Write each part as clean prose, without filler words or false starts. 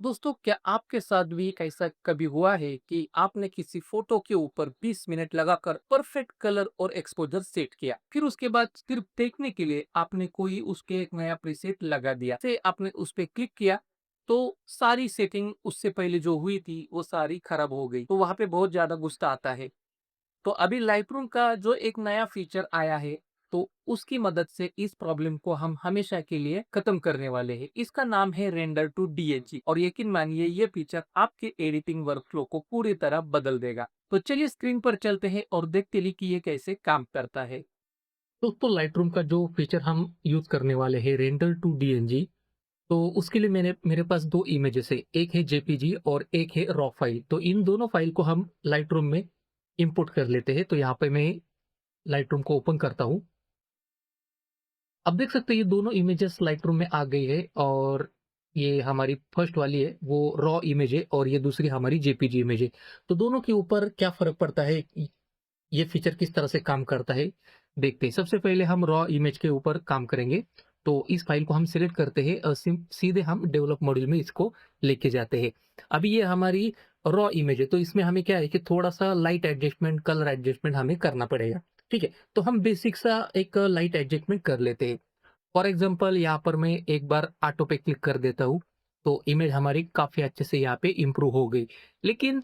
दोस्तों, क्या आपके साथ भी एक ऐसा कभी हुआ है कि आपने किसी फोटो के ऊपर 20 मिनट लगाकर परफेक्ट कलर और एक्सपोजर सेट किया, फिर उसके बाद सिर्फ देखने के लिए आपने कोई उसके एक नया प्रीसेट लगा दिया से आपने उस पे क्लिक किया तो सारी सेटिंग उससे पहले जो हुई थी वो सारी खराब हो गई, तो वहां पे बहुत ज्यादा गुस्सा आता है। तो अभी लाइटरूम का जो एक नया फीचर आया है, तो उसकी मदद से इस प्रॉब्लम को हम हमेशा के लिए खत्म करने वाले हैं। इसका नाम है रेंडर टू डीएनजी और यकीन मानिए ये फीचर आपके एडिटिंग वर्कफ्लो को पूरी तरह बदल देगा। तो चलिए स्क्रीन पर चलते हैं और देखते हैं कि ये कैसे काम करता है। दोस्तों, लाइटरूम का जो फीचर हम यूज करने वाले हैं रेंडर टू डीएनजी, तो उसके लिए मैंने मेरे पास दो इमेजेस है, एक है जेपीजी और एक है रॉ फाइल। तो इन दोनों फाइल को हम लाइटरूम में इंपोर्ट कर लेते हैं। तो यहाँ पे मैं लाइटरूम को ओपन करता हूँ। अब देख सकते हैं ये दोनों इमेजेस लाइटरूम में आ गई है और ये हमारी फर्स्ट वाली है वो रॉ इमेज है और ये दूसरी हमारी जेपीजी इमेज है। तो दोनों के ऊपर क्या फ़र्क पड़ता है, ये फीचर किस तरह से काम करता है, देखते हैं। सबसे पहले हम रॉ इमेज के ऊपर काम करेंगे। तो इस फाइल को हम सिलेक्ट करते हैं और सीधे हम डेवलप मॉड्यूल में इसको लेके जाते हैं। अभी ये हमारी रॉ इमेज है, तो इसमें हमें क्या है कि थोड़ा-सा लाइट एडजस्टमेंट, कलर एडजस्टमेंट हमें करना पड़ेगा, ठीक है? तो हम बेसिक सा एक लाइट एडजस्टमेंट कर लेते हैं। फॉर एग्ज़ाम्पल यहाँ पर मैं एक बार ऑटो पे क्लिक कर देता हूँ, तो इमेज हमारी काफ़ी अच्छे से यहाँ पे इम्प्रूव हो गई। लेकिन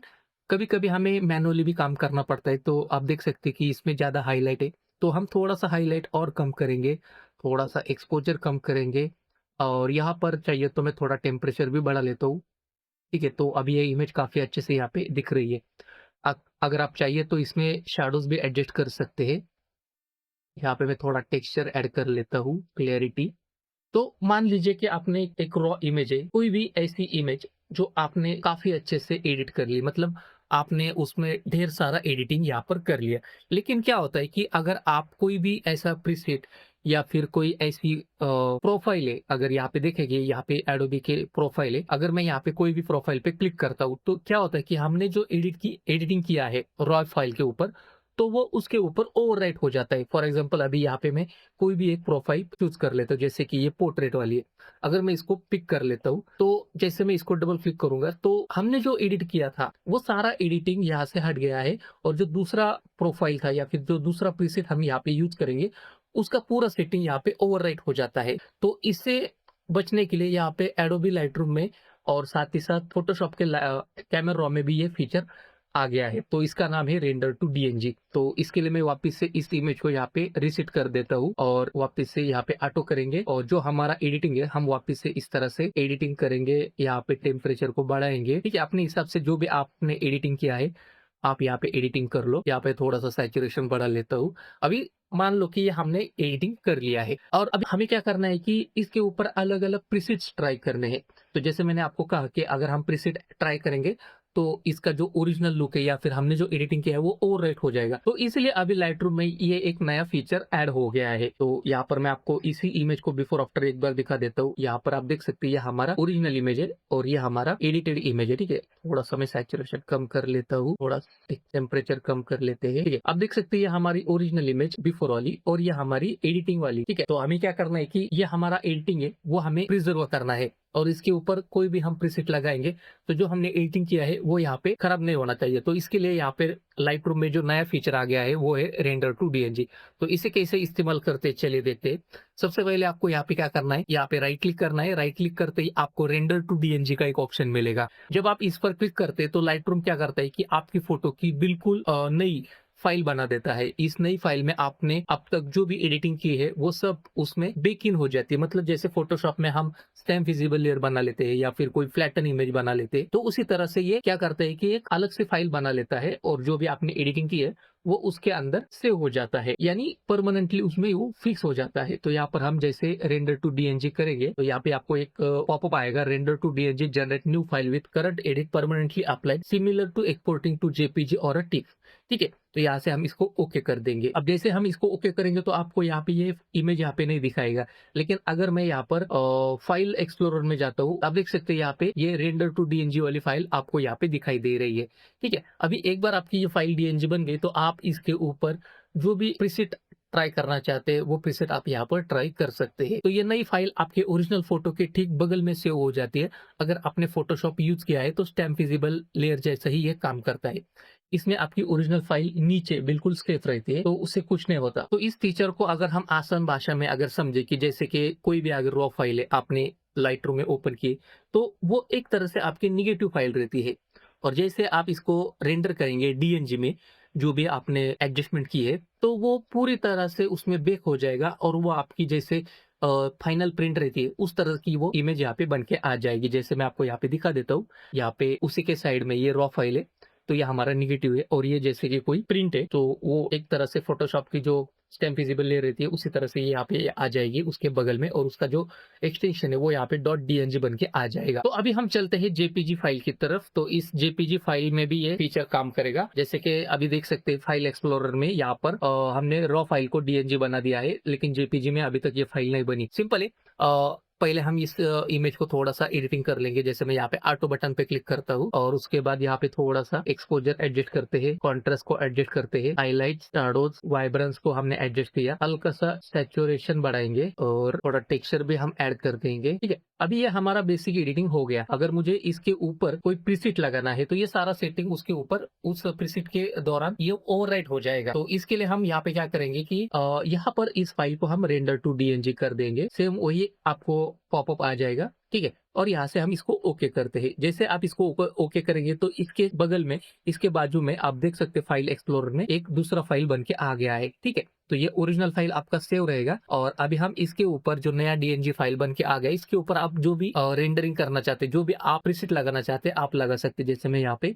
कभी-कभी हमें मैनुअली भी काम करना पड़ता है, तो आप देख सकते हैं कि इसमें ज़्यादा हाइलाइट है, तो हम थोड़ा-सा हाइलाइट और कम करेंगे, थोड़ा-सा एक्सपोज़र कम करेंगे और यहाँ पर चाहिए तो मैं थोड़ा टेम्परेचर भी बढ़ा लेता हूँ, ठीक है? तो अभी ये इमेज काफ़ी अच्छे से यहाँ पे दिख रही है। अगर आप चाहिए तो इसमें शैडोज़ भी एडजस्ट कर सकते हैं। यहाँ पे मैं थोड़ा टेक्सचर ऐड कर लेता हूँ, क्लैरिटी। तो मान लीजिए कि आपने एक रॉ इमेज है, कोई भी ऐसी इमेज जो आपने काफ़ी अच्छे से एडिट कर ली, मतलब आपने उसमें ढेर सारा एडिटिंग यहाँ पर कर लिया। लेकिन क्या होता है कि अगर आप कोई भी ऐसा प्रीसेट या फिर कोई ऐसी प्रोफ़ाइल है, अगर यहाँ पे देखेंगे, यहाँ पे एडोबी के प्रोफ़ाइल है, अगर मैं यहाँ पे कोई भी प्रोफ़ाइल पे क्लिक करता हूँ, तो क्या होता है कि हमने जो एडिटिंग किया है रॉ फाइल के ऊपर, तो वो उसके ऊपर ओवरराइट हो जाता है। फॉर एग्ज़ाम्पल अभी यहाँ पे मैं कोई भी एक प्रोफाइल चूज़ कर लेता हूँ, जैसे कि ये पोर्ट्रेट वाली है। अगर मैं इसको पिक कर लेता हूँ, तो जैसे मैं इसको डबल क्लिक करूँगा, तो हमने जो एडिट किया था, वो सारा एडिटिंग यहाँ से हट गया है और जो दूसरा प्रोफाइल था या फिर जो दूसरा प्रीसेट हम यहाँ पे यूज़ करेंगे, उसका पूरा सेटिंग यहाँ पे ओवरराइट हो जाता है। तो इससे बचने के लिए यहाँ पे एडोबी लाइटरूम में और साथ ही साथ फ़ोटोशॉप के कैमेरा रॉ में भी ये फीचर आ गया है। तो इसका नाम है रेंडर टू डीएनजी। तो इसके लिए मैं वापस से इस इमेज को यहाँ पे रीसेट कर देता हूँ और वापस से यहाँ पे ऑटो करेंगे और जो हमारा एडिटिंग है हम वापस से इस तरह से एडिटिंग करेंगे। यहाँ पे टेम्परेचर को बढ़ाएँगे, ठीक है? अपने हिसाब से जो भी आपने एडिटिंग किया है, आप यहाँ पे एडिटिंग कर लो। यहाँ पे थोड़ा-सा सैचुरेशन बढ़ा लेता हूँ। अभी मान लो कि ये हमने एडिटिंग कर लिया है और अभी हमें क्या करना है कि इसके ऊपर अलग-अलग प्रीसेट्स ट्राई करने हैं। तो जैसे मैंने आपको कहा कि अगर हम प्रीसेट ट्राई करेंगे तो इसका जो ओरिजिनल लुक है या फिर हमने जो एडिटिंग किया है वो ओवरराइट हो जाएगा। तो इसीलिए अभी लाइटरूम में ये एक नया फीचर ऐड हो गया है। तो यहाँ पर मैं आपको इसी इमेज को बिफोर आफ्टर एक बार दिखा देता हूँ। यहाँ पर आप देख सकते हैं ये हमारा ओरिजिनल इमेज है और ये हमारा एडिटेड इमेज है, ठीक है? थोड़ा-सा मैं सैचुरेशन कम कर लेता हूँ, थोड़ा टेम्परेचर कम कर लेते हैं, ठीक है? आप देख सकते हैं ये हमारी ओरिजिनल इमेज बिफोर वाली और ये हमारी एडिटिंग वाली, ठीक है? तो हमें क्या करना है कि ये हमारा एडिटिंग है वो हमें प्रिजर्व करना है और इसके ऊपर कोई भी हम प्रीसेट लगाएँगे तो जो हमने एडिटिंग किया है वो यहाँ पे खराब नहीं होना चाहिए। तो इसके लिए यहाँ पे लाइटरूम में जो नया फीचर आ गया है वो है रेंडर टू डीएनजी। तो इसे कैसे इस्तेमाल करते हैं चलिए देखते हैं। सबसे पहले आपको यहाँ पे क्या करना है, यहाँ पे राइट क्लिक करना है। राइट क्लिक करते ही आपको रेंडर टू डीएनजी का एक ऑप्शन मिलेगा। जब आप इस पर क्लिक करते हैं तो लाइटरूम क्या करता है कि आपकी फोटो की बिल्कुल नई फाइल बना देता है। इस नई फाइल में आपने अब तक जो भी एडिटिंग की है वो सब उसमें बेक इन हो जाती है। मतलब जैसे फ़ोटोशॉप में हम स्टैम्प विजिबल लेयर बना लेते हैं या फिर कोई फ्लैटन इमेज बना लेते हैं, तो उसी तरह से ये क्या करता है कि एक अलग से फाइल बना लेता है और जो भी आपने एडिटिंग की है वो उसके अंदर सेव हो जाता है, यानी परमानेंटली उसमें वो फिक्स हो जाता है। तो यहाँ पर हम जैसे रेंडर टू डीएनजी करेंगे तो यहाँ पे आपको एक पॉपअप आएगा, render to DNG generate new file with current edit permanently applied similar to exporting to JPG और अ टिफ, ठीक है? तो यहाँ से हम इसको ओके कर देंगे। अब जैसे हम इसको ओके करेंगे तो आपको यहाँ पे ये इमेज यहाँ पे नहीं दिखाएगा। लेकिन अगर मैं यहाँ पर फाइल एक्सप्लोरर में जाता हूँ, आप देख सकते हैं यहाँ पे ये रेंडर टू डीएनजी वाली फाइल आपको यहाँ पे दिखाई दे रही है, ठीक है? अभी एक बार आपकी ये फाइल डीएनजी बन गई तो आप इसके ऊपर जो भी प्रीसेट ट्राई करना चाहते हैं वो प्रीसेट आप यहाँ पर ट्राई कर सकते हैं। तो ये नई फाइल आपके ओरिजिनल फोटो के ठीक बगल में सेव हो जाती है। अगर आपने फोटोशॉप यूज किया है तो स्टैम्प विजिबल लेयर जैसा ही ये काम करता है। इसमें आपकी ओरिजिनल फाइल नीचे बिल्कुल सेफ रहती है, तो उससे कुछ नहीं होता। तो इस फीचर को अगर हम आसान भाषा में अगर समझे कि जैसे कि कोई भी अगर रॉ फाइल है आपने लाइट रूम में ओपन की, तो वो एक तरह से आपकी निगेटिव फाइल रहती है। और जैसे आप इसको रेंडर करेंगे डीएनजी में, जो भी आपने एडजस्टमेंट की है, तो वो पूरी तरह से उसमें बेक हो जाएगा और वो आपकी जैसे फाइनल प्रिंट रहती है, उस तरह की वो इमेज यहाँ पे बन के आ जाएगी। जैसे मैं आपको यहाँ पे दिखा देता हूँ, यहाँ पे उसी के साइड में ये रॉ फाइल है, तो ये हमारा नेगेटिव है और ये जैसे कि कोई प्रिंट है, तो वो एक तरह से फोटोशॉप की जो स्टैम्प विजिबल लेयर रहती है, उसी तरह से ये यहाँ पे आ जाएगी उसके बगल में और उसका जो एक्सटेंशन है वो यहाँ पे डॉट डीएनजी बन के आ जाएगा। तो अभी हम चलते हैं जेपीजी फाइल की तरफ। तो इस जेपीजी फाइल में भी ये फीचर काम करेगा। जैसे कि अभी देख सकते हैं फाइल एक्सप्लोरर में यहाँ पर हमने रॉ फाइल को डीएनजी बना दिया है, लेकिन जेपीजी में अभी तक ये फाइल नहीं बनी। सिंपल है। पहले हम इस इमेज को थोड़ा-सा एडिटिंग कर लेंगे। जैसे मैं यहाँ पे ऑटो बटन पे क्लिक करता हूँ और उसके बाद यहाँ पे थोड़ा-सा एक्सपोज़र एडजस्ट करते हैं, कॉन्ट्रास्ट को एडजस्ट करते हैं, हाइलाइट्स, शैडोज़, वाइब्रेंस को हमने एडजस्ट किया, हल्का-सा सैचुरेशन बढ़ाएँगे और थोड़ा टेक्सचर भी हम ऐड कर देंगे, ठीक है? अभी ये हमारा बेसिक एडिटिंग हो गया। अगर मुझे इसके ऊपर कोई प्रीसेट लगाना है, तो ये सारा सेटिंग उसके ऊपर उस प्रीसेट के दौरान ये ओवरराइट हो जाएगा। तो इसके लिए हम यहाँ पे क्या करेंगे कि यहाँ पर इस फाइल को हम रेंडर टू डीएनजी कर देंगे। सेम वही आपको पॉपअप आ जाएगा, ठीक है? और यहाँ से हम इसको ओके करते हैं। जैसे आप इसको ओके करेंगे तो इसके बगल में, इसके बाजू में आप देख सकते हैं फाइल एक्सप्लोरर में एक दूसरा फाइल बन के आ गया है, ठीक है? तो ये ओरिजिनल फाइल आपका सेव रहेगा और अभी हम इसके ऊपर जो नया डीएनजी फाइल बन के आ गया, इसके ऊपर आप जो भी रेंडरिंग करना चाहते हैं, जो भी आप प्रीसेट लगाना चाहते हैं, आप लगा सकते हैं। जैसे मैं यहाँ पे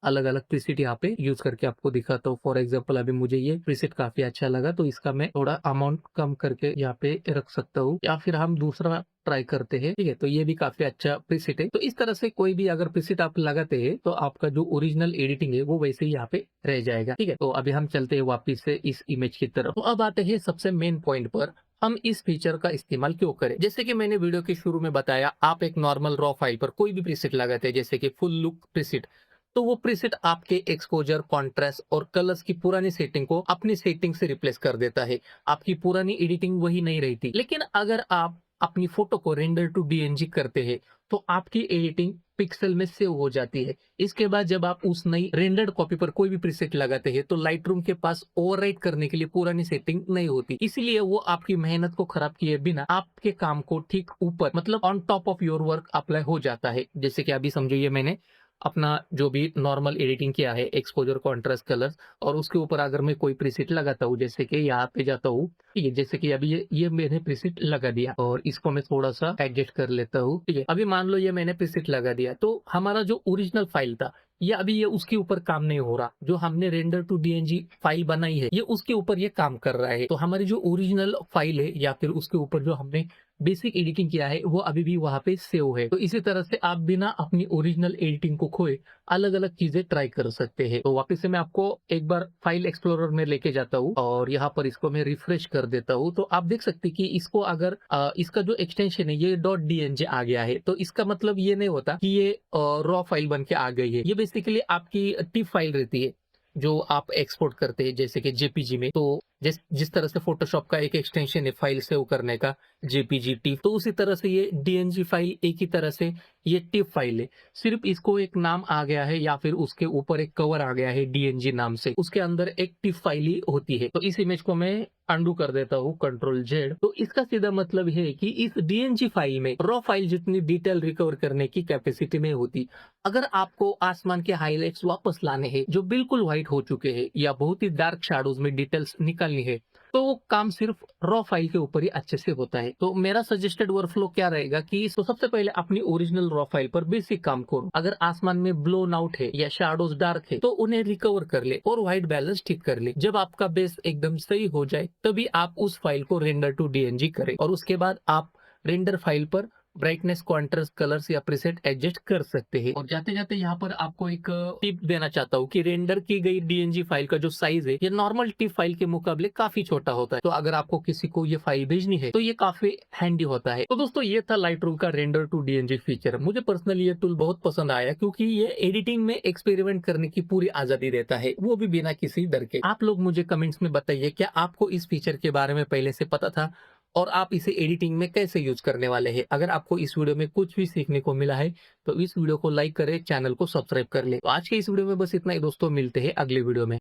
अलग-अलग प्रीसेट यहाँ पे यूज़ करके आपको दिखाता हूँ। फॉर एग्ज़ाम्पल अभी मुझे ये प्रीसेट काफ़ी अच्छा लगा, तो इसका मैं थोड़ा अमाउंट कम करके यहाँ पे रख सकता हूँ या फिर हम दूसरा ट्राई करते हैं, ठीक है? तो ये भी काफ़ी अच्छा प्रीसेट है। तो इस तरह से कोई भी अगर प्रीसेट आप लगाते हैं, तो आपका जो ओरिजिनल एडिटिंग है, वो वैसे ही यहाँ पे रह जाएगा, ठीक है? तो अभी हम चलते हैं वापिस से इस इमेज की तरफ। तो अब आते हैं सबसे मेन पॉइंट पर, हम इस फीचर का इस्तेमाल क्यों करें? जैसे कि मैंने वीडियो के शुरू में बताया, आप एक नॉर्मल रॉ फाइल पर कोई भी प्रीसेट लगाते हैं, जैसे कि फुल लुक प्रीसेट, तो वो प्रीसेट आपके एक्सपोजर, कॉन्ट्रास्ट और कलर्स की पुरानी सेटिंग को अपनी सेटिंग से रिप्लेस कर देता है। आपकी पुरानी एडिटिंग वही नहीं रहती। लेकिन अगर आप अपनी फोटो को रेंडर टू डीएनजी करते हैं, तो आपकी एडिटिंग पिक्सल में सेव हो जाती है। इसके बाद जब आप उस नई रेंडर्ड कॉपी पर कोई भी प्रीसेट लगाते हैं, तो लाइटरूम के पास ओवरराइट करने के लिए पुरानी सेटिंग नहीं होती। इसीलिए वो आपकी मेहनत को खराब किए बिना आपके काम को ठीक ऊपर, मतलब on top of your work apply हो जाता है। जैसे कि अभी समझो ये मैंने अपना जो भी नॉर्मल एडिटिंग किया है, एक्सपोजर, कॉन्ट्रास्ट, कलर्स, और उसके ऊपर अगर मैं कोई प्रीसेट लगाता हूँ, जैसे कि यहाँ पे जाता हूँ, ठीक है? जैसे कि अभी ये मैंने प्रीसेट लगा दिया और इसको मैं थोड़ा-सा एडजस्ट कर लेता हूँ, ठीक है? अभी मान लो ये मैंने प्रीसेट लगा दिया, तो हमारा जो ओरिजिनल फाइल था, ये अभी ये उसके ऊपर काम नहीं हो रहा। जो हमने रेंडर टू डीएनजी फाइल बनाई है, ये उसके ऊपर ये काम कर रहा है। तो हमारी जो ओरिजिनल फाइल है या फिर उसके ऊपर जो हमने बेसिक एडिटिंग किया है, वो अभी भी वहाँ पे सेव है। तो इसी तरह से आप बिना अपनी ओरिजिनल एडिटिंग को खोए अलग-अलग चीज़ें ट्राई कर सकते हैं। तो वापस से मैं आपको एक बार फाइल एक्सप्लोरर में लेके जाता हूँ और यहाँ पर इसको मैं रिफ्रेश कर देता हूँ। तो आप देख सकते हैं कि इसको अगर इसका जो एक्सटेंशन है ये .dnj आ गया है। तो इसका मतलब ये नहीं होता कि ये रॉ फाइल बन के आ गई है। ये बेसिकली आपकी टिप फाइल रहती है, जो आप एक्सपोर्ट करते हैं जैसे कि जेपीजी में। तो जिस जिस तरह से फोटोशॉप का एक एक्सटेंशन है फाइल सेव करने का, जेपीजी टिफ, तो उसी तरह से ये डीएनजी फाइल एक ही तरह से ये टिफ फाइल है। सिर्फ इसको एक नाम आ गया है या फिर उसके ऊपर एक कवर आ गया है डीएनजी नाम से। उसके अंदर एक टिफ फाइल ही होती है। तो इस इमेज को मैं अंडू कर देता हूँ, कंट्रोल जेड। तो इसका सीधा मतलब है कि इस डीएनजी फाइल में रॉ फाइल जितनी डिटेल रिकवर करने की कैपेसिटी नहीं होती। अगर आपको आसमान के हाइलाइट्स वापस लाने हैं जो बिल्कुल व्हाइट हो चुके हैं या बहुत ही डार्क शैडोज में डिटेल्स निकालनी है, तो वो काम सिर्फ रॉ फाइल के ऊपर ही अच्छे से होता है। तो मेरा सजेस्टेड वर्कफ्लो क्या रहेगा कि तो सबसे पहले अपनी ओरिजिनल रॉ फाइल पर बेसिक काम करो। अगर आसमान में ब्लोन आउट है या शैडोज डार्क है, तो उन्हें रिकवर कर ले और व्हाइट बैलेंस ठीक कर ले। जब आपका बेस एकदम सही हो जाए, तभी आप उस फाइल को रेंडर टू डीएनजी करें और उसके बाद आप रेंडर फाइल पर ब्राइटनेस, कॉन्ट्रास्ट, कलर्स या प्रीसेट एडजस्ट कर सकते हैं। और जाते-जाते यहाँ पर आपको एक टिप देना चाहता हूँ कि रेंडर की गई डीएनजी फाइल का जो साइज़ है, ये नॉर्मल टिप फाइल के मुकाबले काफ़ी छोटा होता है। तो अगर आपको किसी को ये फाइल भेजनी है, तो ये काफ़ी हैंडी होता है। तो दोस्तों ये था लाइटरूम का रेंडर टू डीएनजी फीचर। मुझे पर्सनली ये टूल बहुत पसंद आया क्योंकि ये एडिटिंग में एक्सपेरिमेंट करने की पूरी आज़ादी देता है, वो भी बिना किसी डर के। आप लोग मुझे कमेंट्स में बताइए, क्या आपको इस फीचर के बारे में पहले से पता था? और आप इसे एडिटिंग में कैसे यूज़ करने वाले हैं? अगर आपको इस वीडियो में कुछ भी सीखने को मिला है, तो इस वीडियो को लाइक करें, चैनल को सब्सक्राइब कर लें। तो आज के इस वीडियो में बस इतना ही दोस्तों, मिलते हैं अगले वीडियो में।